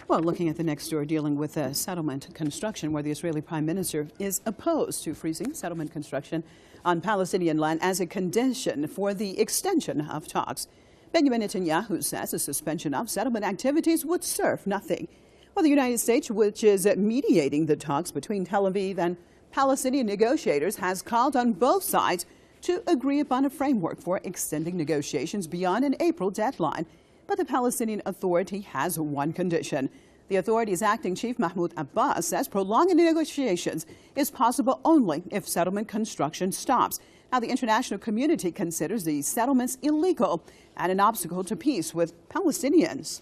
Well, looking at the next story dealing with settlement construction, where the Israeli Prime Minister is opposed to freezing settlement construction on Palestinian land as a condition for the extension of talks. Benjamin Netanyahu says a suspension of settlement activities would serve nothing. Well, the United States, which is mediating the talks between Tel Aviv and Palestinian negotiators, has called on both sides to agree upon a framework for extending negotiations beyond an April deadline. But the Palestinian Authority has one condition. The authority's acting chief, Mahmoud Abbas, says prolonging negotiations is possible only if settlement construction stops. Now, the international community considers these settlements illegal and an obstacle to peace with Palestinians.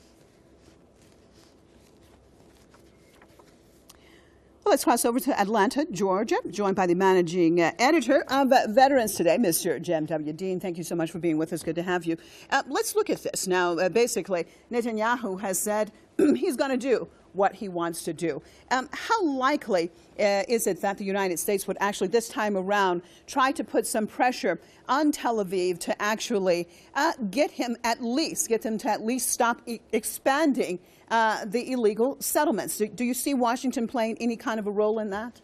Well, let's cross over to Atlanta, Georgia, joined by the managing editor of Veterans Today, Mr. Jem W. Dean. Thank you so much for being with us. Good to have you. Let's look at this. Now, basically, Netanyahu has said he's going to do what he wants to do. How likely is it that the United States would actually, this time around, try to put some pressure on Tel Aviv to actually get them to at least stop expanding the illegal settlements? Do you see Washington playing any kind of a role in that?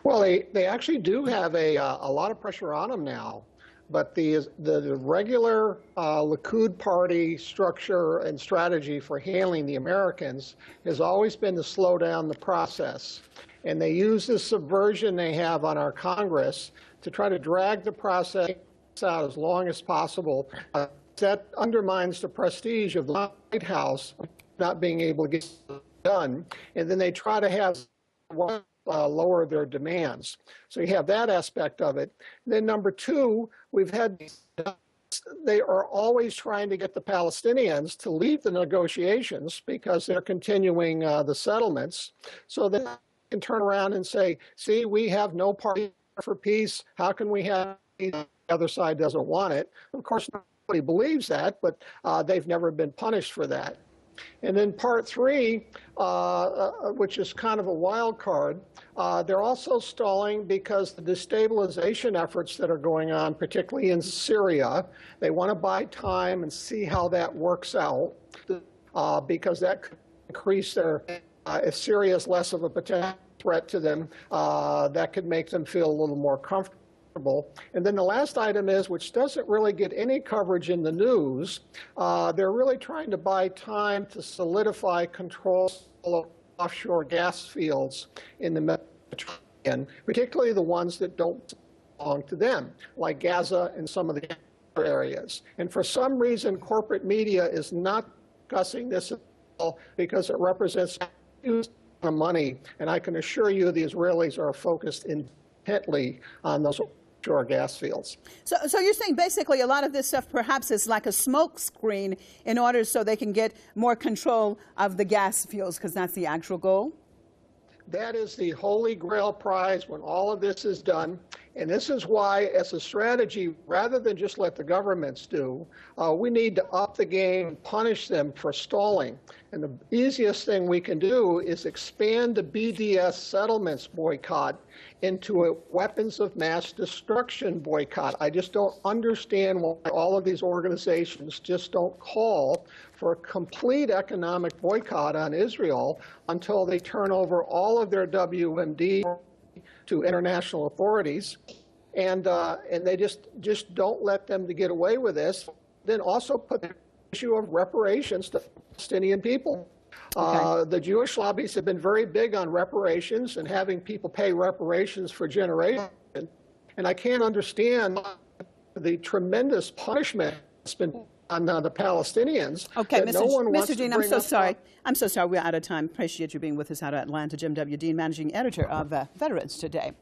Well, they actually do have a lot of pressure on them now. But the regular Likud party structure and strategy for handling the Americans has always been to slow down the process. And they use this subversion they have on our Congress to try to drag the process out as long as possible. That undermines the prestige of the White House not being able to get it done. And then they try to have lower their demands. So you have that aspect of it. Then number two, they are always trying to get the Palestinians to leave the negotiations because they're continuing the settlements. So then they can turn around and say, see, we have no party for peace. How can we have peace? The other side doesn't want it. Of course, nobody believes that, but they've never been punished for that. And then part three, which is kind of a wild card, they're also stalling because the destabilization efforts that are going on, particularly in Syria, they want to buy time and see how that works out, because that could increase their, if Syria is less of a potential threat to them, that could make them feel a little more comfortable. And then the last item is, which doesn't really get any coverage in the news, they're really trying to buy time to solidify control of offshore gas fields in the Mediterranean, particularly the ones that don't belong to them, like Gaza and some of the other areas. And for some reason, corporate media is not discussing this at all because it represents a huge amount of money. And I can assure you the Israelis are focused intently on those offshore gas fields. So you're saying basically a lot of this stuff perhaps is like a smoke screen in order so they can get more control of the gas fields, because that's the actual goal? That is the holy grail prize when all of this is done. And this is why, as a strategy, rather than just let the governments do, we need to up the game and punish them for stalling. And the easiest thing we can do is expand the BDS settlements boycott into a weapons of mass destruction boycott. I just don't understand why all of these organizations just don't call for a complete economic boycott on Israel until they turn over all of their WMD to international authorities, and they just don't let them to get away with this. Then also put the issue of reparations to Palestinian people. Okay. The Jewish lobbies have been very big on reparations and having people pay reparations for generations, and I can't understand the tremendous punishment that's been on the Palestinians. Okay, Mr. Dean, I'm so sorry. I'm so sorry we're out of time. Appreciate you being with us out of Atlanta. Jem W. Dean, managing editor of Veterans Today.